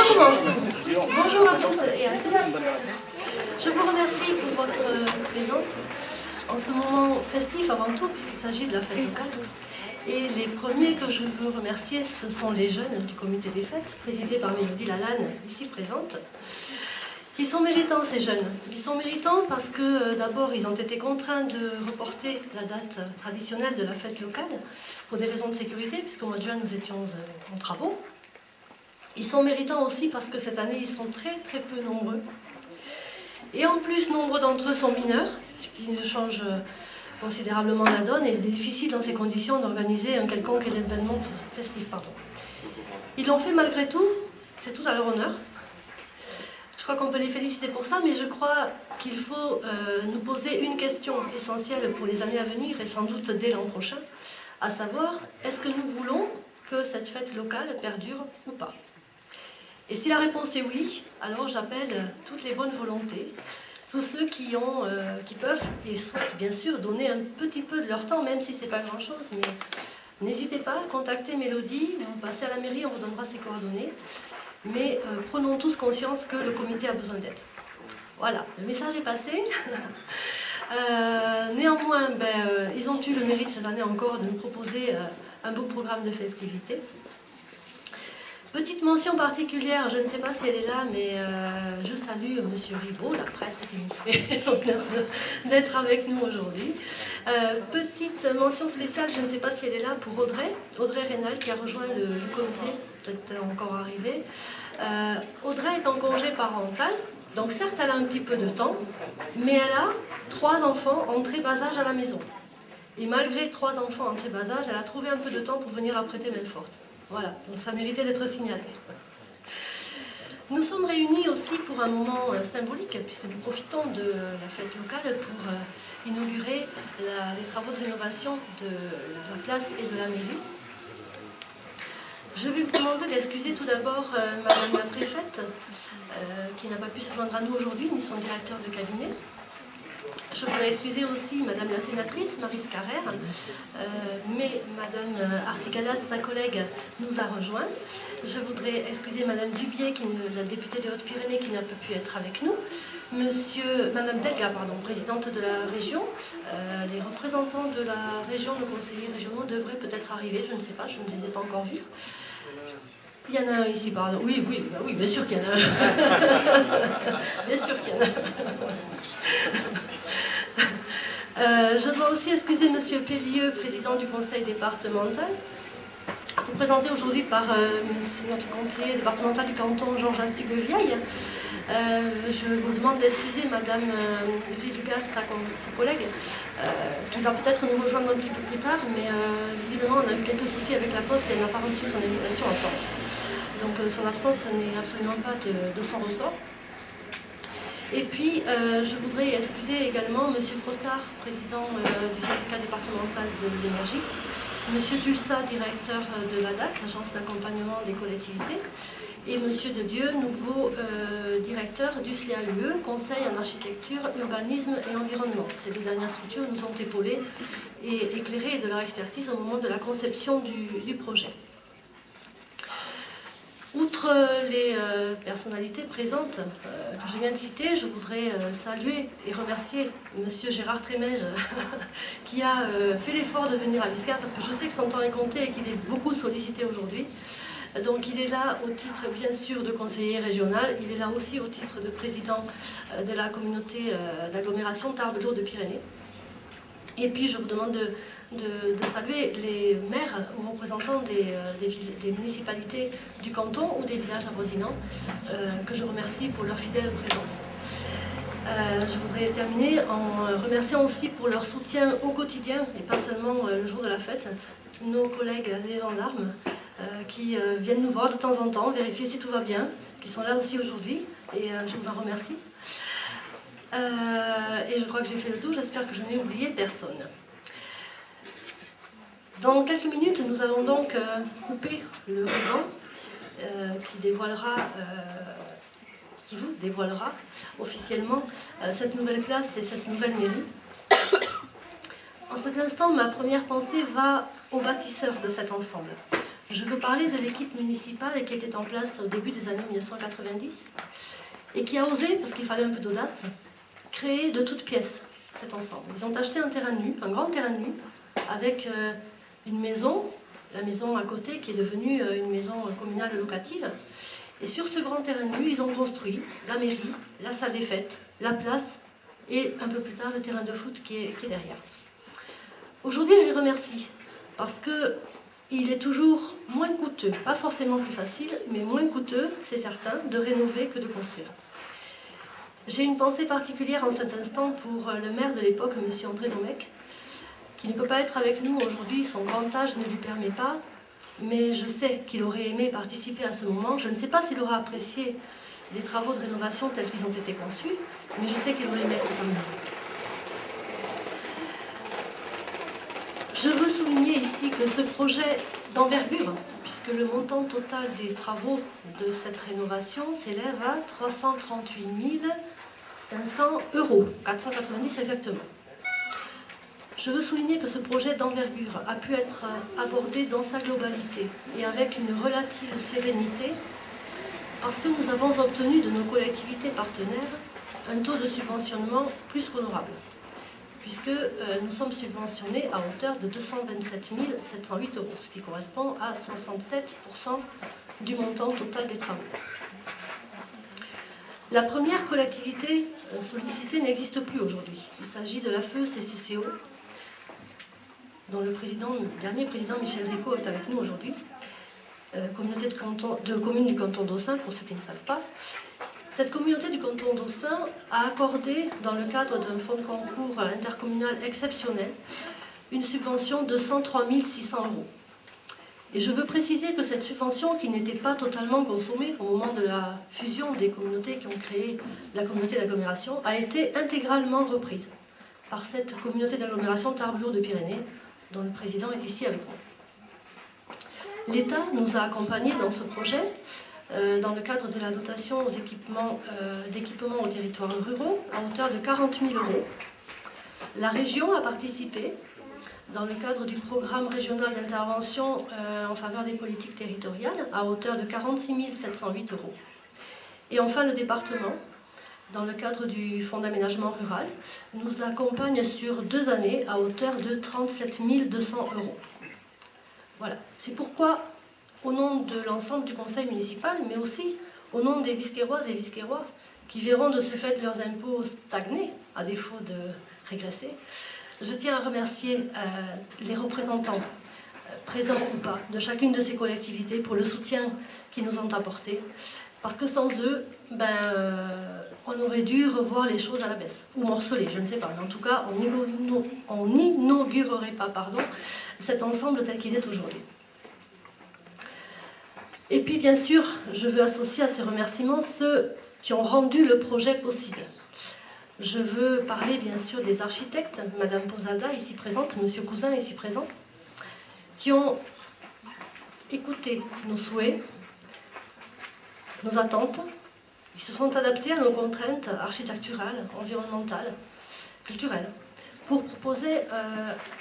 je commence. Bonjour à toutes et à tous. Je vous remercie pour votre présence en ce moment festif avant tout, puisqu'il s'agit de la fête locale. Et les premiers que je veux remercier, ce sont les jeunes du comité des fêtes, présidés par Mélodie Lalanne, ici présente. Ils sont méritants, ces jeunes. Ils sont méritants parce que d'abord, ils ont été contraints de reporter la date traditionnelle de la fête locale pour des raisons de sécurité, puisqu'au mois de juin, nous étions en travaux. Ils sont méritants aussi parce que cette année, ils sont très peu nombreux. Et en plus, nombre d'entre eux sont mineurs, ce qui change considérablement la donne, et il est difficile dans ces conditions d'organiser un quelconque événement festif. Ils l'ont fait malgré tout, c'est tout à leur honneur. Je crois qu'on peut les féliciter pour ça, mais je crois qu'il faut nous poser une question essentielle pour les années à venir, et sans doute dès l'an prochain, à savoir, est-ce que nous voulons que cette fête locale perdure ou pas? Et si la réponse est oui, alors j'appelle toutes les bonnes volontés, tous ceux qui peuvent et souhaitent bien sûr donner un petit peu de leur temps, même si ce n'est pas grand-chose, mais n'hésitez pas à contacter Mélodie, vous passez à la mairie, on vous donnera ses coordonnées, mais prenons tous conscience que le comité a besoin d'aide. Voilà, le message est passé. Néanmoins, ils ont eu le mérite cette année encore de nous proposer un beau programme de festivités. Petite mention particulière, je ne sais pas si elle est là, mais je salue M. Ribaud, la presse qui nous fait l'honneur d'être avec nous aujourd'hui. Petite mention spéciale, je ne sais pas si elle est là, pour Audrey Rénal, qui a rejoint le comité, peut-être encore arrivée. Audrey est en congé parental, donc certes elle a un petit peu de temps, mais elle a 3 enfants en très bas âge à la maison. Et malgré 3 enfants en très bas âge, elle a trouvé un peu de temps pour venir leur prêter main forte. Voilà, donc ça méritait d'être signalé. Nous sommes réunis aussi pour un moment symbolique, puisque nous profitons de la fête locale pour inaugurer les travaux de rénovation de la place et de la mairie. Je vais vous demander d'excuser tout d'abord Madame la préfète, qui n'a pas pu se joindre à nous aujourd'hui, ni son directeur de cabinet. Je voudrais excuser aussi Madame la sénatrice, Maryse Carrère, mais Madame Artigalas, sa collègue, nous a rejoints. Je voudrais excuser Madame Dubier, la députée des Hautes-Pyrénées, qui n'a pas pu être avec nous. Madame Delga, présidente de la région. Les représentants de la région, nos conseillers régionaux, devraient peut-être arriver, je ne sais pas, je ne les ai pas encore vus. Il y en a un ici, pardon. Oui, bien sûr qu'il y en a un. Bien sûr qu'il y en a un. Je dois aussi excuser M. Pellieux, président du conseil départemental, représenté aujourd'hui par notre conseiller départemental du canton, Georges Astigue-Vieille. Je vous demande d'excuser Madame Ridugas, sa collègue, qui va peut-être nous rejoindre un petit peu plus tard, mais visiblement on a eu quelques soucis avec la poste et elle n'a pas reçu son invitation à temps. Donc son absence n'est absolument pas de son ressort. Et puis, je voudrais excuser également M. Frossard, président du syndicat départemental de l'énergie, M. Tulsa, directeur de l'ADAC, Agence d'accompagnement des collectivités, et M. Dedieu, nouveau directeur du CAUE, Conseil en architecture, urbanisme et environnement. Ces 2 dernières structures nous ont épaulés et éclairés de leur expertise au moment de la conception du projet. Outre les personnalités présentes que je viens de citer, je voudrais saluer et remercier M. Gérard Trémège qui a fait l'effort de venir à Biscar, parce que je sais que son temps est compté et qu'il est beaucoup sollicité aujourd'hui. Donc il est là au titre bien sûr de conseiller régional, il est là aussi au titre de président de la communauté d'agglomération Tarbes-Lourdes-Pyrénées. Et puis je vous demande de saluer les maires ou représentants des municipalités du canton ou des villages avoisinants, que je remercie pour leur fidèle présence. Je voudrais terminer en remerciant aussi pour leur soutien au quotidien, et pas seulement le jour de la fête, nos collègues les gendarmes, qui viennent nous voir de temps en temps, vérifier si tout va bien, qui sont là aussi aujourd'hui, et je vous en remercie. Et je crois que j'ai fait le tour, j'espère que je n'ai oublié personne. Dans quelques minutes, nous allons donc couper le ruban qui vous dévoilera officiellement cette nouvelle place et cette nouvelle mairie. En cet instant, ma première pensée va aux bâtisseurs de cet ensemble. Je veux parler de l'équipe municipale qui était en place au début des années 1990 et qui a osé, parce qu'il fallait un peu d'audace, créer de toutes pièces cet ensemble. Ils ont acheté un terrain nu, un grand terrain nu, avec une maison, la maison à côté qui est devenue une maison communale locative. Et sur ce grand terrain nu, ils ont construit la mairie, la salle des fêtes, la place et un peu plus tard le terrain de foot qui est derrière. Aujourd'hui, je les remercie parce qu'il est toujours moins coûteux, pas forcément plus facile, mais moins coûteux, c'est certain, de rénover que de construire. J'ai une pensée particulière en cet instant pour le maire de l'époque, M. André Domecq, qui ne peut pas être avec nous aujourd'hui, son grand âge ne lui permet pas, mais je sais qu'il aurait aimé participer à ce moment. Je ne sais pas s'il aura apprécié les travaux de rénovation tels qu'ils ont été conçus, mais je sais qu'il aurait aimé être comme nous. Je veux souligner ici que ce projet d'envergure, puisque le montant total des travaux de cette rénovation s'élève à 338 500 €, 490 exactement. Je veux souligner que ce projet d'envergure a pu être abordé dans sa globalité et avec une relative sérénité parce que nous avons obtenu de nos collectivités partenaires un taux de subventionnement plus qu'honorable, puisque nous sommes subventionnés à hauteur de 227 708 €, ce qui correspond à 67% du montant total des travaux. La première collectivité sollicitée n'existe plus aujourd'hui. Il s'agit de la FEU CCCO, dont le dernier président Michel Rico est avec nous aujourd'hui, communauté de communes du canton d'Aussin, pour ceux qui ne savent pas. Cette communauté du canton d'Aussin a accordé, dans le cadre d'un fonds de concours intercommunal exceptionnel, une subvention de 103 600 €. Et je veux préciser que cette subvention, qui n'était pas totalement consommée au moment de la fusion des communautés qui ont créé la communauté d'agglomération, a été intégralement reprise par cette communauté d'agglomération Tarbes-Lourdes-Pyrénées, dont le président est ici avec nous. L'État nous a accompagnés dans ce projet, dans le cadre de la dotation aux d'équipement aux territoires ruraux, à hauteur de 40 000 €. La région a participé dans le cadre du programme régional d'intervention en faveur des politiques territoriales, à hauteur de 46 708 €. Et enfin, le département, dans le cadre du Fonds d'aménagement rural, nous accompagne sur 2 années à hauteur de 37 200 €. Voilà, c'est pourquoi, au nom de l'ensemble du conseil municipal, mais aussi au nom des Visquéroises et Visquérois, qui verront de ce fait leurs impôts stagner, à défaut de régresser, je tiens à remercier les représentants, présents ou pas, de chacune de ces collectivités pour le soutien qu'ils nous ont apporté, parce que sans eux, on aurait dû revoir les choses à la baisse, ou morceler, je ne sais pas. Mais en tout cas, on n'inaugurerait pas cet ensemble tel qu'il est aujourd'hui. Et puis, bien sûr, je veux associer à ces remerciements ceux qui ont rendu le projet possible. Je veux parler, bien sûr, des architectes, Madame Posada, ici présente, Monsieur Cousin, ici présent, qui ont écouté nos souhaits, nos attentes. Ils se sont adaptés à nos contraintes architecturales, environnementales, culturelles, pour proposer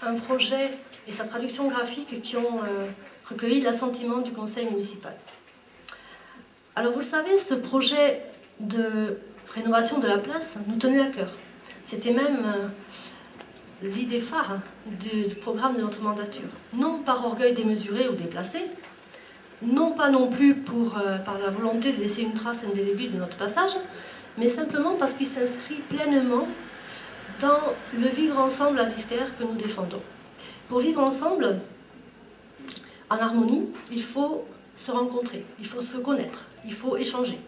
un projet et sa traduction graphique qui ont recueilli l'assentiment du conseil municipal. Alors vous le savez, ce projet de rénovation de la place nous tenait à cœur. C'était même l'idée phare du programme de notre mandature. Non par orgueil démesuré ou déplacé, non pas non plus par la volonté de laisser une trace indélébile de notre passage, mais simplement parce qu'il s'inscrit pleinement dans le vivre ensemble à Visquère que nous défendons. Pour vivre ensemble, en harmonie, il faut se rencontrer, il faut se connaître, il faut échanger.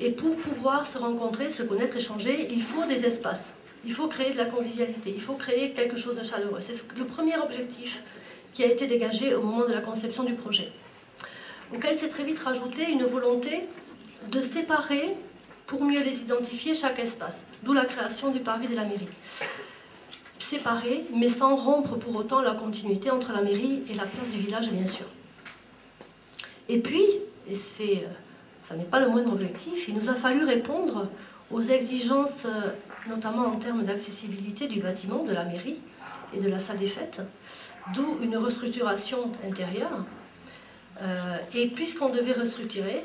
Et pour pouvoir se rencontrer, se connaître, échanger, il faut des espaces, il faut créer de la convivialité, il faut créer quelque chose de chaleureux. C'est le premier objectif qui a été dégagé au moment de la conception du projet, auquel s'est très vite rajoutée une volonté de séparer, pour mieux les identifier, chaque espace, d'où la création du parvis de la mairie. Séparer, mais sans rompre pour autant la continuité entre la mairie et la place du village, bien sûr. Et puis, et ça n'est pas le moindre objectif, il nous a fallu répondre aux exigences, notamment en termes d'accessibilité du bâtiment de la mairie, et de la salle des fêtes, d'où une restructuration intérieure. Et puisqu'on devait restructurer,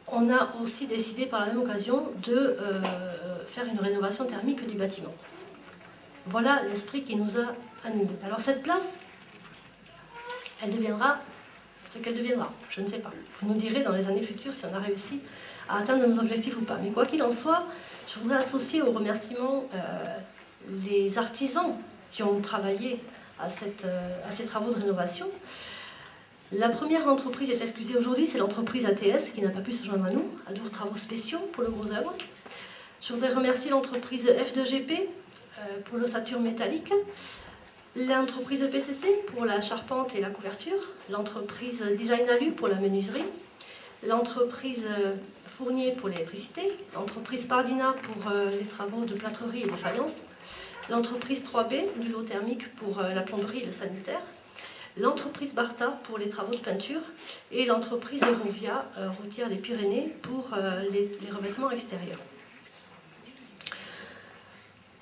on a aussi décidé par la même occasion de faire une rénovation thermique du bâtiment. Voilà l'esprit qui nous a animés. Alors cette place, elle deviendra ce qu'elle deviendra, je ne sais pas. Vous nous direz dans les années futures si on a réussi à atteindre nos objectifs ou pas. Mais quoi qu'il en soit, je voudrais associer au remerciement les artisans qui ont travaillé à ces travaux de rénovation. La première entreprise est excusée aujourd'hui, c'est l'entreprise ATS qui n'a pas pu se joindre à nous, à d'autres travaux spéciaux pour le gros œuvre. Je voudrais remercier l'entreprise F2GP pour l'ossature métallique, l'entreprise PCC pour la charpente et la couverture, l'entreprise Design Alu pour la menuiserie, l'entreprise Fournier pour l'électricité, l'entreprise Pardina pour les travaux de plâtrerie et de faïence, l'entreprise 3B du lot thermique pour la plomberie et le sanitaire, l'entreprise Barta pour les travaux de peinture et l'entreprise Eurovia, routière des Pyrénées, pour les revêtements extérieurs.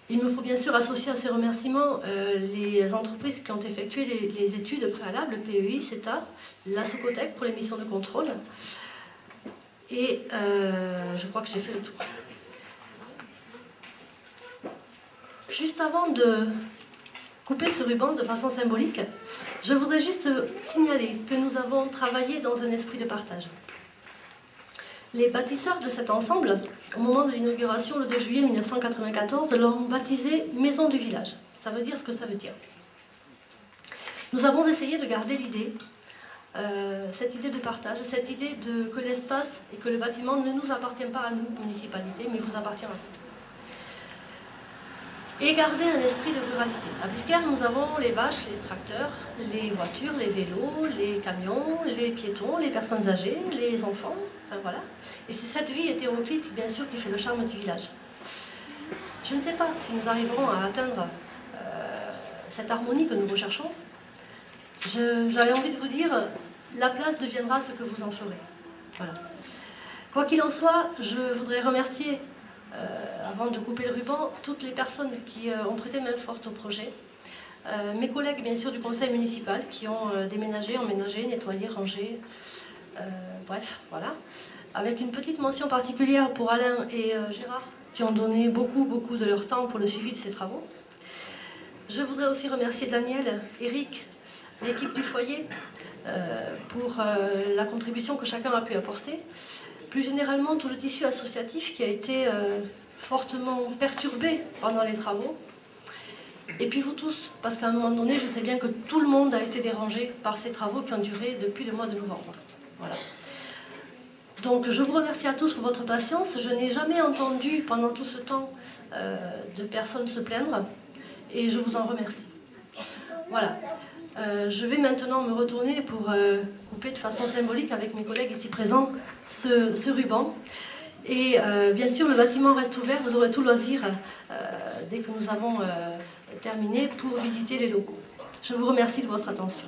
Il me faut bien sûr associer à ces remerciements les entreprises qui ont effectué les études préalables, PEI, CETA, la Socotec pour les missions de contrôle, et je crois que j'ai fait le tour. Juste avant de couper ce ruban de façon symbolique, je voudrais juste signaler que nous avons travaillé dans un esprit de partage. Les bâtisseurs de cet ensemble, au moment de l'inauguration le 2 juillet 1994, l'ont baptisé Maison du village. Ça veut dire ce que ça veut dire. Nous avons essayé de garder l'idée, cette idée de partage, cette idée que l'espace et que le bâtiment ne nous appartient pas à nous, municipalité, mais vous appartient à vous. Et garder un esprit de ruralité. À Biscaire, nous avons les vaches, les tracteurs, les voitures, les vélos, les camions, les piétons, les personnes âgées, les enfants, enfin voilà. Et c'est cette vie hétéroclite, bien sûr, qui fait le charme du village. Je ne sais pas si nous arriverons à atteindre cette harmonie que nous recherchons. J'avais envie de vous dire, la place deviendra ce que vous en ferez. Voilà. Quoi qu'il en soit, je voudrais remercier avant de couper le ruban, toutes les personnes qui ont prêté main forte au projet. Mes collègues, bien sûr, du conseil municipal, qui ont déménagé, emménagé, nettoyé, rangé, bref, voilà. Avec une petite mention particulière pour Alain et Gérard, qui ont donné beaucoup de leur temps pour le suivi de ces travaux. Je voudrais aussi remercier Daniel, Eric, l'équipe du foyer, pour la contribution que chacun a pu apporter. Plus généralement, tout le tissu associatif qui a été fortement perturbé pendant les travaux. Et puis vous tous, parce qu'à un moment donné, je sais bien que tout le monde a été dérangé par ces travaux qui ont duré depuis le mois de novembre. Voilà. Donc je vous remercie à tous pour votre patience. Je n'ai jamais entendu pendant tout ce temps de personnes se plaindre et je vous en remercie. Voilà. Je vais maintenant me retourner pour couper de façon symbolique avec mes collègues ici présents ce ruban. Et bien sûr, le bâtiment reste ouvert, vous aurez tout loisir dès que nous avons terminé pour visiter les locaux. Je vous remercie de votre attention.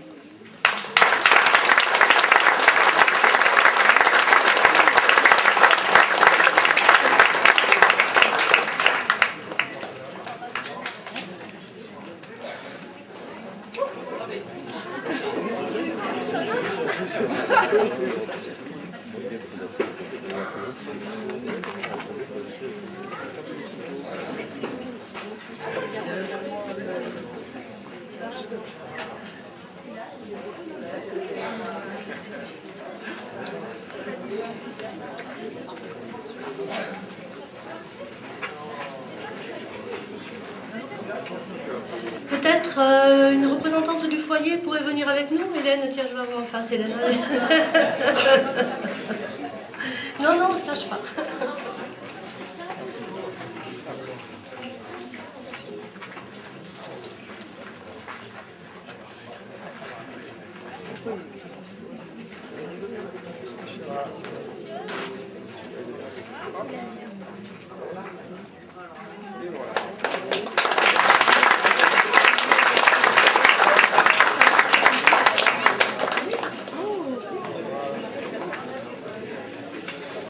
Peut-être une représentante du foyer pourrait venir avec nous. Hélène, tiens, je vais avoir en face Hélène. Non, on ne se cache pas.